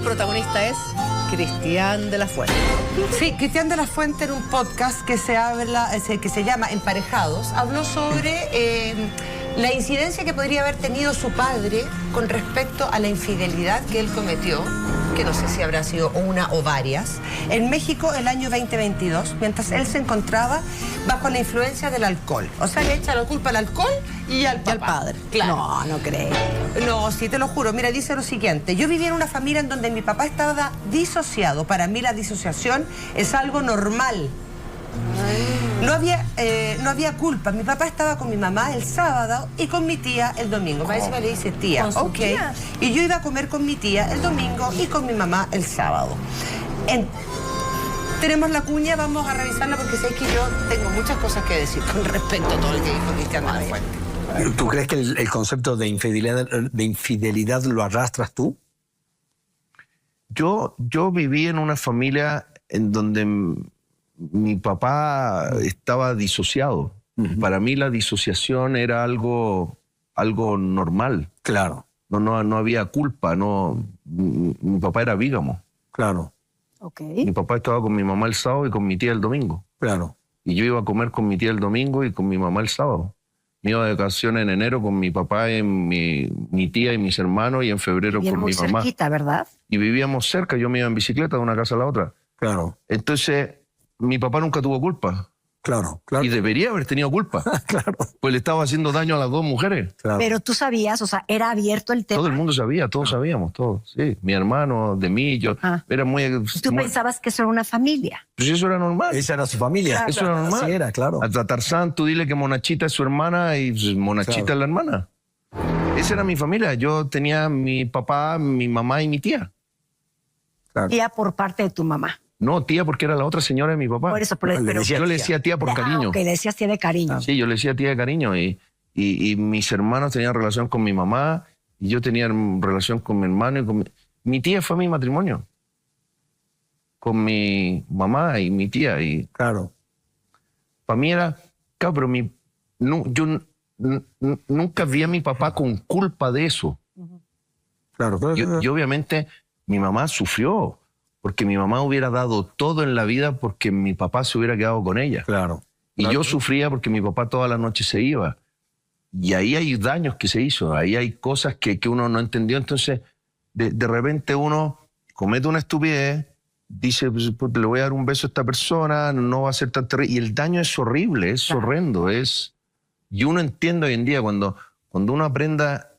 protagonista es Cristian de la Fuente. Sí, Cristian de la Fuente, en un podcast que se llama Emparejados, habló sobre la incidencia que podría haber tenido su padre con respecto a la infidelidad que él cometió, que no sé si habrá sido una o varias, en México el año 2022, mientras él se encontraba bajo la influencia del alcohol. O sea, le echa la culpa al alcohol y al papá. Y al padre. Claro. No, no creo. No, sí, te lo juro. Mira, dice lo siguiente. Yo vivía en una familia en donde mi papá estaba disociado. Para mí la disociación es algo normal. No había culpa. Mi papá estaba con mi mamá el sábado y con mi tía el domingo. Para eso le dice tía, ¿Con su ok. tía? Y yo iba a comer con mi tía el domingo y con mi mamá el sábado. Tenemos la cuña, vamos a revisarla porque sé que yo tengo muchas cosas que decir con respecto a todo lo que dijo Cristian de la Fuente. ¿Tú crees que el concepto de infidelidad lo arrastras tú? Yo viví en una familia en donde mi papá estaba disociado. Para mí la disociación era algo normal. Claro. No había culpa. Mi papá era bígamo. Claro. Mi papá estaba con mi mamá el sábado y con mi tía el domingo. Claro. Y yo iba a comer con mi tía el domingo y con mi mamá el sábado. Me iba de vacaciones en enero con mi papá, mi tía y mis hermanos, y en febrero con mi mamá. Muy cerquita, ¿verdad? Y vivíamos cerca, yo me iba en bicicleta de una casa a la otra. Claro. Entonces, mi papá nunca tuvo culpa. Claro, claro. Y debería haber tenido culpa. Claro. Pues le estaba haciendo daño a las dos mujeres. Claro. Pero tú sabías, o sea, era abierto el tema. Todo el mundo sabía, todos sabíamos, todos. Sí, mi hermano, de mí, yo. Era muy... ¿Y tú pensabas que eso era una familia? Pues eso era normal. Esa era su familia. Claro. Eso era normal. Así era, claro. A Tarzán, tú dile que Monachita es su hermana y pues, Monachita es la hermana. Esa era mi familia. Yo tenía mi papá, mi mamá y mi tía. Claro. Tía por parte de tu mamá. No, tía, porque era la otra señora de mi papá. Por eso, pero Yo le decía tía por cariño. Que le decías tía de cariño. Sí, yo le decía tía de cariño. Y mis hermanos tenían relación con mi mamá y yo tenía relación con mi hermano. Y mi tía fue mi matrimonio. Con mi mamá y mi tía. Y Claro. para mí era... Claro, pero yo nunca vi a mi papá con culpa de eso. Claro. Y obviamente mi mamá sufrió, porque mi mamá hubiera dado todo en la vida porque mi papá se hubiera quedado con ella. Claro. Y yo sufría porque mi papá toda la noche se iba. Y ahí hay daños que se hizo, ahí hay cosas que uno no entendió. Entonces, de repente uno comete una estupidez, dice, pues, le voy a dar un beso a esta persona, no va a ser tan terrible. Y el daño es horrible, es horrendo. Y uno entiende hoy en día, cuando uno aprenda,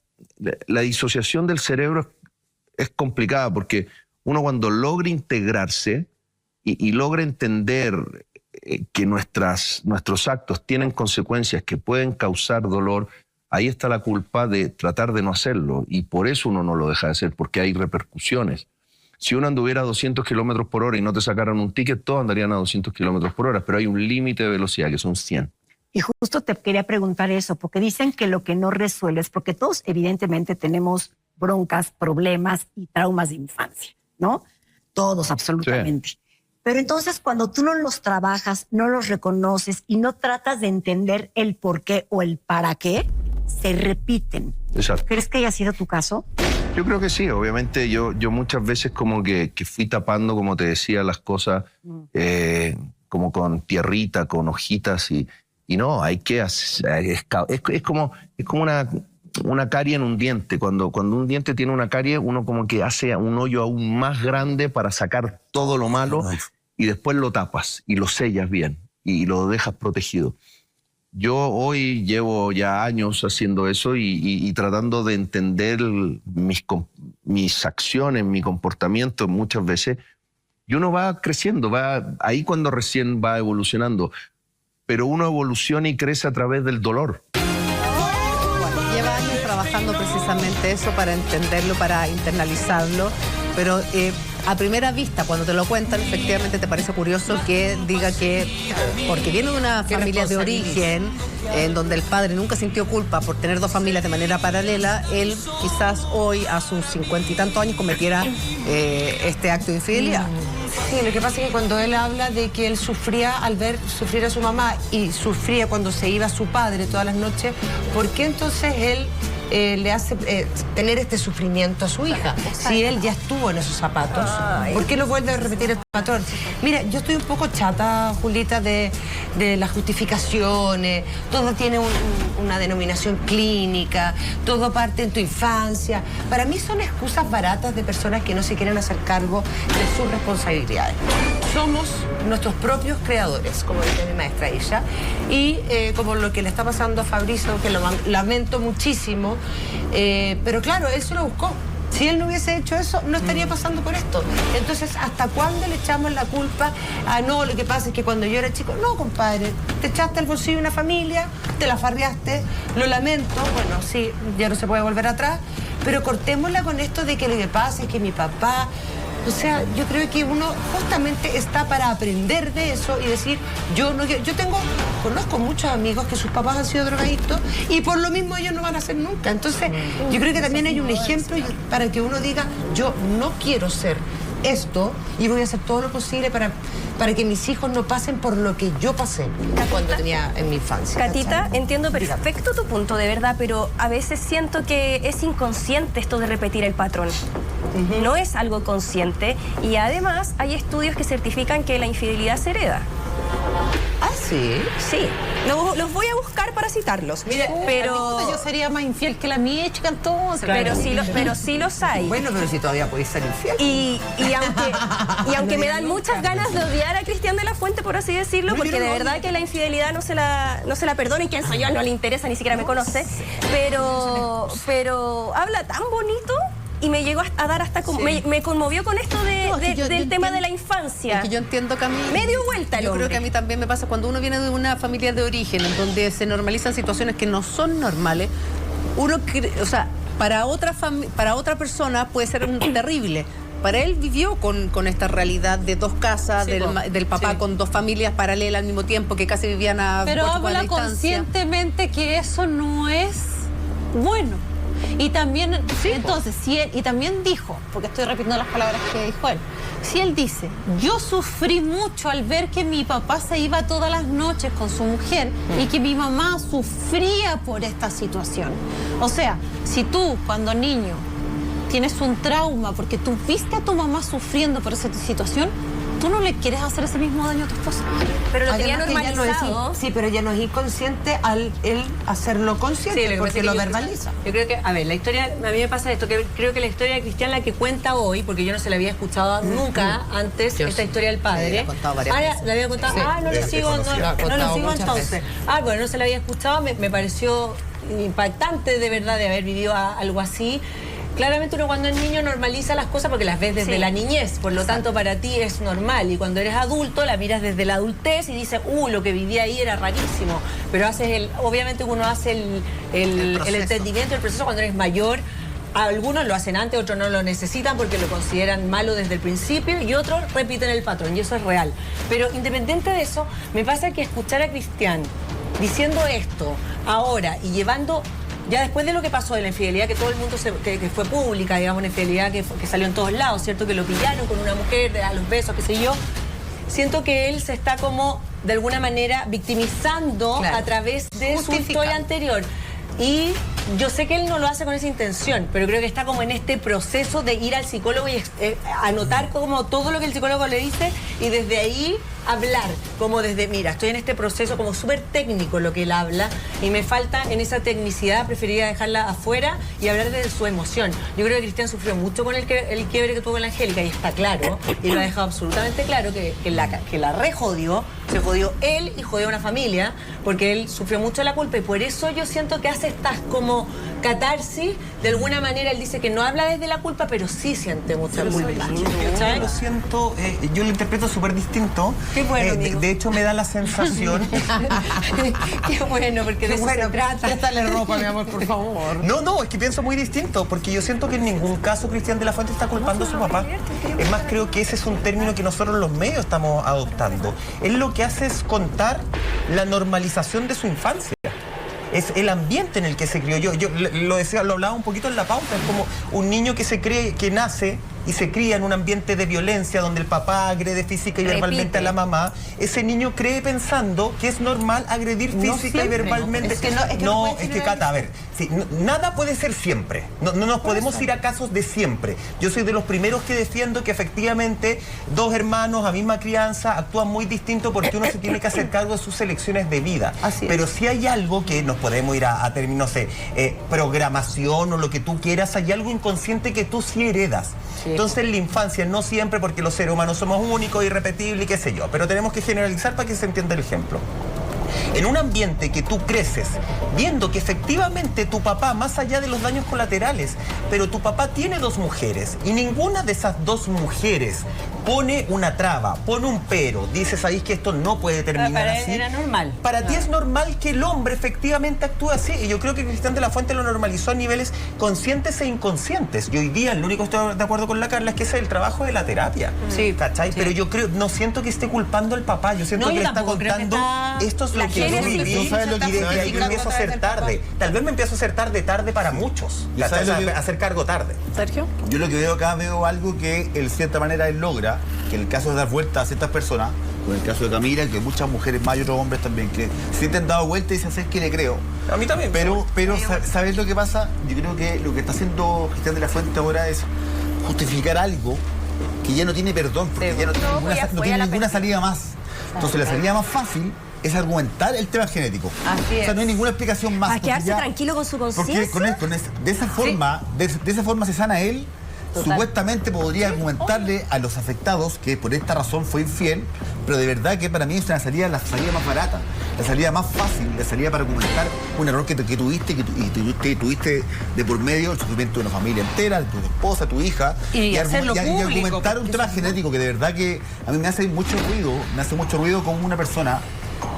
la disociación del cerebro es complicada, porque uno cuando logra integrarse y logra entender que nuestros actos tienen consecuencias que pueden causar dolor, ahí está la culpa de tratar de no hacerlo. Y por eso uno no lo deja de hacer, porque hay repercusiones. Si uno anduviera a 200 kilómetros por hora y no te sacaran un ticket, todos andarían a 200 kilómetros por hora, pero hay un límite de velocidad que son 100. Y justo te quería preguntar eso, porque dicen que lo que no resuelves, porque todos evidentemente tenemos broncas, problemas y traumas de infancia, ¿no? Todos, absolutamente. Sí. Pero entonces cuando tú no los trabajas, no los reconoces y no tratas de entender el por qué o el para qué, se repiten. Exacto. ¿Crees que haya sido tu caso? Yo creo que sí. Obviamente yo muchas veces como que fui tapando, como te decía, las cosas como con tierrita, con hojitas y no, hay que hacer, es como una carie en un diente. Cuando un diente tiene una carie, uno como que hace un hoyo aún más grande para sacar todo lo malo y después lo tapas y lo sellas bien y lo dejas protegido. Yo hoy llevo ya años haciendo eso y tratando de entender mis acciones, mi comportamiento muchas veces. Y uno va creciendo, ahí cuando recién va evolucionando. Pero uno evoluciona y crece a través del dolor. Lleva años trabajando precisamente eso para entenderlo, para internalizarlo, pero a primera vista, cuando te lo cuentan, efectivamente te parece curioso que diga que, porque viene de una familia de origen, en donde el padre nunca sintió culpa por tener dos familias de manera paralela, él quizás hoy, a sus 50 y tantos años, cometiera este acto de infidelidad. Sí, lo que pasa es que cuando él habla de que él sufría al ver sufrir a su mamá y sufría cuando se iba su padre todas las noches, ¿por qué entonces él le hace tener este sufrimiento a su hija? Si él ya estuvo en esos zapatos, ¿por qué lo vuelve a repetir el patrón? Mira, yo estoy un poco chata, Julita, de las justificaciones. Todo tiene una denominación clínica, todo parte en tu infancia. Para mí son excusas baratas de personas que no se quieren hacer cargo de sus responsabilidades. Somos nuestros propios creadores, como dice mi maestra ella, y como lo que le está pasando a Fabricio, que lo lamento muchísimo, pero claro, él se lo buscó. Si él no hubiese hecho eso, no estaría pasando por esto. Entonces, ¿hasta cuándo le echamos la culpa a no, lo que pasa es que cuando yo era chico? No, compadre, te echaste al bolsillo una familia, te la farreaste, lo lamento, bueno, sí, ya no se puede volver atrás, pero cortémosla con esto de que lo que pasa es que mi papá... O sea, yo creo que uno justamente está para aprender de eso y decir, conozco muchos amigos que sus papás han sido drogadictos y por lo mismo ellos no van a ser nunca. Entonces, yo creo que también hay un ejemplo para que uno diga, yo no quiero ser esto y voy a hacer todo lo posible para que mis hijos no pasen por lo que yo pasé cuando tenía en mi infancia. Catita, entiendo perfecto tu punto, de verdad, pero a veces siento que es inconsciente esto de repetir el patrón. No es algo consciente y además hay estudios que certifican que la infidelidad se hereda. ¿Ah, sí? Sí, los voy a buscar para citarlos. Mira, pero yo sería más infiel que la Miechka entonces. Pero sí los hay. Bueno, pero si todavía podéis ser infiel. Y aunque me dan muchas ganas de odiar a Cristian de la Fuente, por así decirlo, porque de verdad que la infidelidad no se la perdono y quién soy yo, no le interesa, ni siquiera me conoce, pero habla tan bonito. Y me llegó a dar hasta como... Sí. Me conmovió con esto del tema de la infancia. Es que yo entiendo que a mí... Me dio vuelta el Yo hombre. creo que a mí también me pasa cuando uno viene de una familia de origen, en donde se normalizan situaciones que no son normales. O sea, para otra persona puede ser terrible. Para él vivió con esta realidad de dos casas, sí, del papá sí, con dos familias paralelas al mismo tiempo, que casi vivían a... Pero habla conscientemente que eso no es bueno. Y también, sí, entonces, si él, y también dijo, porque estoy repitiendo las palabras que dijo él, si él dice, yo sufrí mucho al ver que mi papá se iba todas las noches con su mujer y que mi mamá sufría por esta situación. O sea, si tú, cuando niño, tienes un trauma porque tú viste a tu mamá sufriendo por esa situación, tú no le quieres hacer ese mismo daño a tu esposa. Pero lo tenía normalizado. Sí, pero ella no es inconsciente al él hacerlo consciente, sí, porque lo verbaliza. Yo creo que, a ver, la historia, a mí me pasa esto, que creo que la historia de Cristian, la que cuenta hoy, porque yo no se la había escuchado nunca antes, esta historia del padre. La he contado varias veces. La había contado, Sí. No lo sigo entonces. Bueno, no se la había escuchado, me pareció impactante de verdad de haber vivido algo así. Claramente uno cuando es niño normaliza las cosas porque las ves desde la niñez, por lo tanto para ti es normal, y cuando eres adulto la miras desde la adultez y dices, lo que viví ahí era rarísimo, pero obviamente uno hace el entendimiento, el proceso cuando eres mayor. Algunos lo hacen antes, otros no lo necesitan porque lo consideran malo desde el principio y otros repiten el patrón y eso es real. Pero independiente de eso, me pasa que escuchar a Cristian diciendo esto ahora y llevando... Ya después de lo que pasó de la infidelidad, que todo el mundo que fue pública, digamos, una infidelidad que salió en todos lados, ¿cierto? Que lo pillaron con una mujer, a los besos, qué sé yo. Siento que él se está como, de alguna manera, victimizando a través de su historia anterior. Y yo sé que él no lo hace con esa intención, pero creo que está como en este proceso de ir al psicólogo y anotar como todo lo que el psicólogo le dice y desde ahí hablar, como desde, mira, estoy en este proceso como súper técnico lo que él habla y me falta en esa tecnicidad, preferiría dejarla afuera y hablar de su emoción. Yo creo que Cristian sufrió mucho con el quiebre que tuvo con la Angélica y está claro, y lo ha dejado absolutamente claro que la rejodió, se jodió él y jodió a una familia, porque él sufrió mucho la culpa y por eso yo siento que hace estas como catarsis, de alguna manera él dice que no habla desde la culpa, pero sí siente mucha culpa. Yo lo siento, yo lo interpreto súper distinto. Qué bueno, amigo. De hecho, me da la sensación... Qué bueno, porque de eso se trata. Préstale ropa, mi amor, por favor. No, es que pienso muy distinto, porque yo siento que en ningún caso Cristian de la Fuente está culpando a su papá. Es más, creo que ese es un término que nosotros los medios estamos adoptando. Él lo que hace es contar la normalización de su infancia. Es el ambiente en el que se crió. Yo lo decía, lo hablaba un poquito en la pauta. Es como un niño que se cree, que nace y se cría en un ambiente de violencia donde el papá agrede física y verbalmente a la mamá, ese niño cree pensando que es normal agredir física y verbalmente. Es que Cata, a ver, sí, nada puede ser siempre. No nos podemos ir a casos de siempre. Yo soy de los primeros que defiendo que efectivamente dos hermanos a misma crianza actúan muy distinto porque uno se tiene que hacer cargo de sus elecciones de vida. Pero si hay algo que nos podemos ir a términos de programación o lo que tú quieras, hay algo inconsciente que tú sí heredas. Entonces en la infancia, no siempre, porque los seres humanos somos únicos, irrepetibles y qué sé yo, pero tenemos que generalizar para que se entienda el ejemplo. En un ambiente que tú creces viendo que efectivamente tu papá, más allá de los daños colaterales, pero tu papá tiene dos mujeres y ninguna de esas dos mujeres pone una traba, pone un pero, dice, ¿sabéis que esto no puede terminar así? Era normal. Para ti es normal que el hombre efectivamente actúe así, y yo creo que Cristian de la Fuente lo normalizó a niveles conscientes e inconscientes. Y hoy día, lo único que estoy de acuerdo con la Carla es que ese es el trabajo de la terapia. Sí. ¿Cachai? Sí. Pero yo creo, no siento que esté culpando al papá, yo siento que le está contando, esto es lo que yo viví, y de ahí me empiezo a hacer tarde. Tal vez me empiezo a hacer tarde para muchos. Hacer cargo tarde. Sergio. Yo lo que veo acá, veo algo que en cierta manera él logra, que en el caso de dar vuelta a ciertas personas, como en el caso de Camila, que muchas mujeres más y otros hombres también, que sienten dado vuelta y se hacen que le creo. A mí también. Pero ¿sabes lo que pasa? Yo creo que lo que está haciendo Cristian de la Fuente ahora es justificar algo que ya no tiene perdón, porque ya no tiene ninguna salida más. Entonces la salida más fácil es argumentar el tema genético. Así es. O sea, no hay ninguna explicación más. Para quedarse tranquilo con su conciencia. Porque de esa forma se sana él. Total. Supuestamente podría argumentarle a los afectados que por esta razón fue infiel, pero de verdad que para mí es la salida más barata, la salida más fácil, la salida para argumentar un error que tuviste y tuviste de por medio el sufrimiento de una familia entera, de tu esposa, tu hija, y argumentar un tema genético que de verdad que a mí me hace mucho ruido como una persona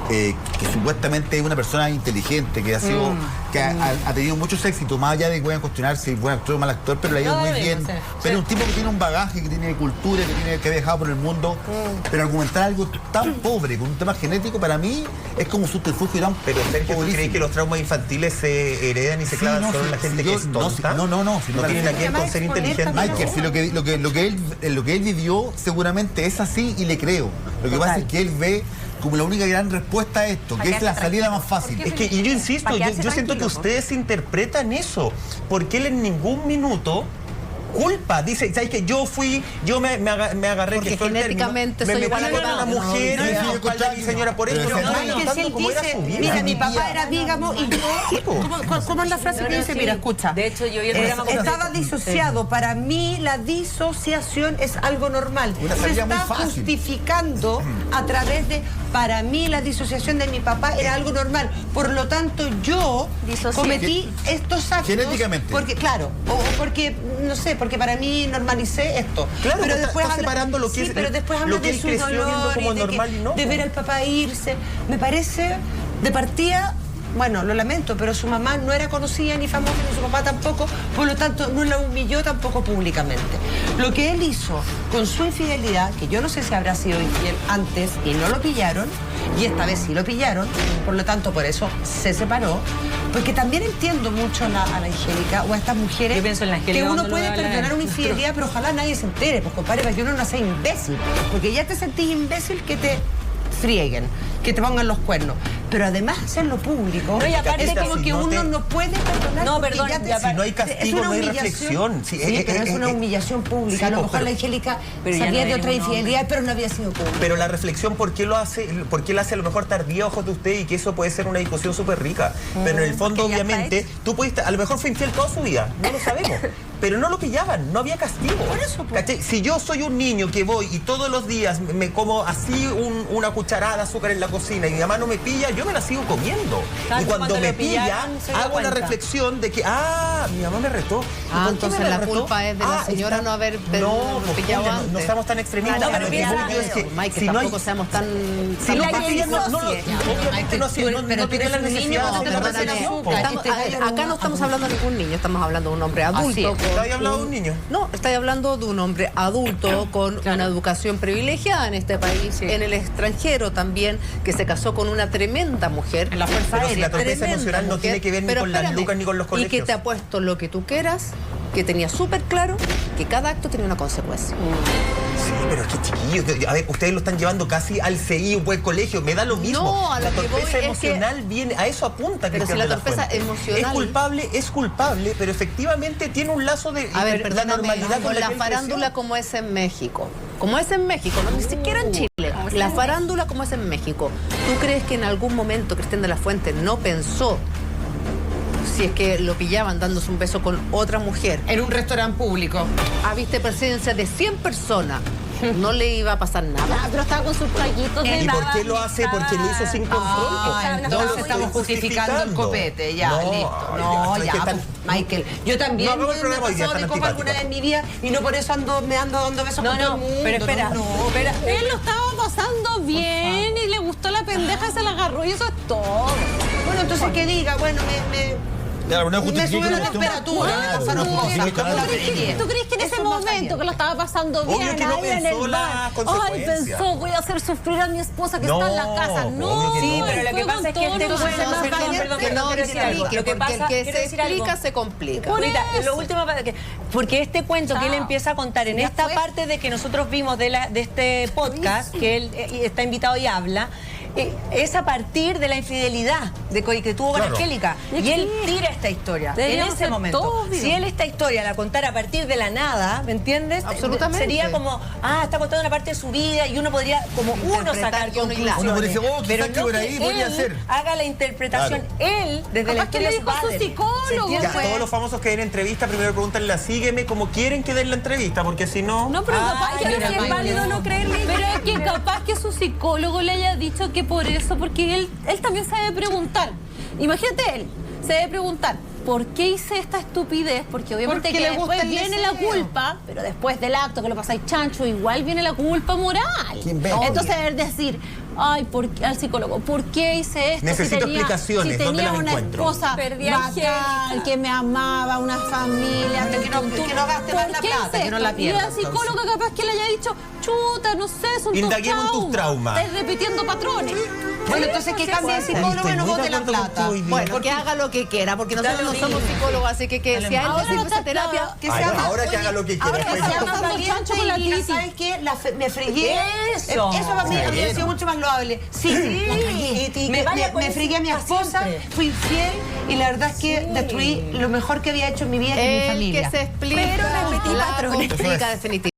que supuestamente es una persona inteligente, que ha sido que ha tenido muchos éxitos, más allá de que puedan cuestionar si es buen actor o mal actor, pero le ha ido muy bien. Pero es un tipo que tiene un bagaje, que tiene cultura, que ha viajado por el mundo, pero argumentar algo tan pobre con un tema genético, para mí es como un subterfugio tan. Pero Sergio, ¿tú crees que los traumas infantiles se heredan y se clavan solo en la gente que es tonta? No tiene nada que ver con ser inteligente. Michael, si lo que él vivió seguramente es así y le creo. Lo que pasa es que él ve como la única gran respuesta a esto, que es la salida más fácil. Es que, y yo insisto, yo siento que ustedes interpretan eso, porque él en ningún minuto culpa, dice, ¿sabes qué? Yo me agarré, porque que fue genéticamente me soy metí igual con una mujer, mi señora, por eso mira, mi papá era bígamo y yo, ¿cómo es la frase que dice? Mira, escucha. De hecho, yo vi el programa estaba disociado. Para mí la disociación es algo normal. Se está justificando a través de, para mí la disociación de mi papá era algo normal. Por lo tanto, yo cometí estos actos. Genéticamente. Porque, claro, o porque, no sé, porque para mí normalicé esto. Claro, pero después está separando lo que es, pero después habla lo que de él su creció viendo dolor como y normal y no. de ver al papá irse. Me parece, de partida, bueno, lo lamento, pero su mamá no era conocida ni famosa, ni su papá tampoco, por lo tanto no la humilló tampoco públicamente. Lo que él hizo con su infidelidad, que yo no sé si habrá sido infiel antes y no lo pillaron, y esta vez sí lo pillaron, por lo tanto por eso se separó, porque también entiendo mucho a la Angélica o a estas mujeres. Yo pienso en la Angélica, que uno puede perdonar una infidelidad, pero ojalá nadie se entere, pues compadre, para que uno no sea imbécil, porque ya te sentís imbécil que te frieguen, que te pongan los cuernos, pero además hacerlo público. No, y aparte como que uno no puede perdonar. No, perdón, si no hay castigo, no hay reflexión. Sí, pero es una humillación pública. A lo mejor la Angélica sabía de otra infidelidad, pero no había sido pública. Pero la reflexión, ¿por qué lo hace? ¿Por qué la hace a lo mejor tardía a ojos de usted? Y que eso puede ser una discusión súper rica. Pero en el fondo, obviamente, tú pudiste, a lo mejor fue infiel toda su vida, no lo sabemos. Pero no lo pillaban, no había castigo. Por eso, ¿cachai? Si yo soy un niño que voy y todos los días me como así una cucharada de azúcar en la cocina y mi mamá no me pilla, yo me la sigo comiendo. Y cuando me pilla, hago la reflexión de que, mi mamá me retó. Entonces la culpa es de la señora no haber pillado antes. No estamos tan extremistas. No, pero Mike, tampoco seamos tan... Si no tiene la necesidad de... Acá no estamos hablando de ningún niño, estamos hablando de un hombre adulto. ¿Estáis hablando de un niño? No, estoy hablando de un hombre adulto con una educación privilegiada en este país, en el extranjero también, que se casó con una tremenda mujer. En la Fuerza Aérea. Si la torpeza emocional no tiene que ver ni con las lucas ni con los colegios. Y que te ha puesto lo que tú quieras, que tenía súper claro que cada acto tenía una consecuencia. Sí, pero es que chiquillos, a ver, ustedes lo están llevando casi al CI, un buen colegio, me da lo mismo. No, a lo la que torpeza voy es emocional viene, a eso apunta Pero Cristian si la de la torpeza Fuente. emocional... Es culpable, pero efectivamente tiene un lazo de A ver, la perdóname, normalidad con la la que él farándula creció. como es en México. Como es en México, no, ni siquiera en Chile. La farándula como es en México. ¿Tú crees que en algún momento Cristian de la Fuente no pensó si es que lo pillaban dándose un beso con otra mujer? En un restaurante público. Viste presencia de 100 personas. No le iba a pasar nada. Pero estaba con sus traguitos de ¿Y por qué lo hace? Porque lo hizo sin control. Entonces estamos justificando el copete, ya, No, listo. No, ya, ¿qué tal? Michael. Yo también No, hagamos el me programa hoy día, pasó de tan copa alguna vez en mi vida y no por eso me ando dando besos con todo el mundo. pero espera, no. espera. Él lo estaba pasando bien y le gustó la pendeja, se la agarró y eso es todo. Bueno, entonces que diga, bueno, Claro, no me justifica subió la cuestión. temperatura, Claro, me pasaron no cosas. justifica ¿Cómo nada. la pegué? ¿Tú crees que en ese Eso no está momento bien. que lo estaba pasando Obvio bien, que no ahí en pensó el las bar? Ay, consecuencias. pensó, voy a hacer sufrir a mi esposa que está en la casa. No, obvio que Sí, no. pero lo que fue pasa es que con este todo fue lo más demás. perdón, Que no quiero decir algo. explique, Lo que porque pasa, el que quiero se decir algo. explica se complica. Ahorita, lo último, porque este cuento que él Chao. empieza a contar en Ya esta fue. parte de que nosotros vimos de este podcast, que él está invitado y habla, es a partir de la infidelidad que tuvo con Angélica. Y él tira esta historia en Deberíamos ese ser momento. todos Si él esta historia la contara a partir de la nada, ¿me entiendes? Absolutamente. Sería como, está contando una parte de su vida y uno podría, como uno Interpretar sacar que uno hila. Uno podría decir, oh, Pero quizás que no por ahí que podría él ser. haga la interpretación. Él, desde la Capaz que historia le de su dijo a su padre. psicólogo. Ya, ¿Se todos los famosos que den entrevista, primero pregúntenle, sígueme como quieren que den la entrevista, porque si no... No, pero capaz Ay, que pero es es válido no creerle. Pero es que capaz que su psicólogo le haya dicho que por eso, porque él también se debe preguntar. Imagínate él, se debe preguntar, ¿por qué hice esta estupidez? Porque obviamente Porque que le gusta después el viene la deseo. culpa, pero después del acto que lo pasáis chancho, igual viene la culpa moral. ¿Quién ve? Entonces debe decir, al psicólogo, ¿por qué hice esto? Necesito explicaciones, Si ¿dónde tenía las una encuentro? esposa Perdí a bacán, que me amaba, una familia. Que no gaste más la plata, que no la pierda, Y la psicóloga capaz que le haya dicho, chuta, no sé, son tus Indaguemos en tus traumas. Estás repitiendo patrones. Bueno, entonces que cambie de psicólogo y no bote la plata. Bueno, que haga lo que quiera, porque nosotros no somos psicólogos, así que si a él le Ahora sirve no esa está terapia, claro. que Ay, sea más. ahora que haga lo que quiera. Ahora que después. sea más pasando valiente chancho con y la diga, Titi. ¿sabes qué? Me fregué. Eso. Eso para mí habría sido mucho más loable. Sí, la cagué. Y que vaya con Me ese fregué a mi esposa, siempre. fui infiel y la verdad es que destruí lo mejor que había hecho en mi vida y en mi El familia. que se explica, Pero repetí la patrones. complica definitivamente.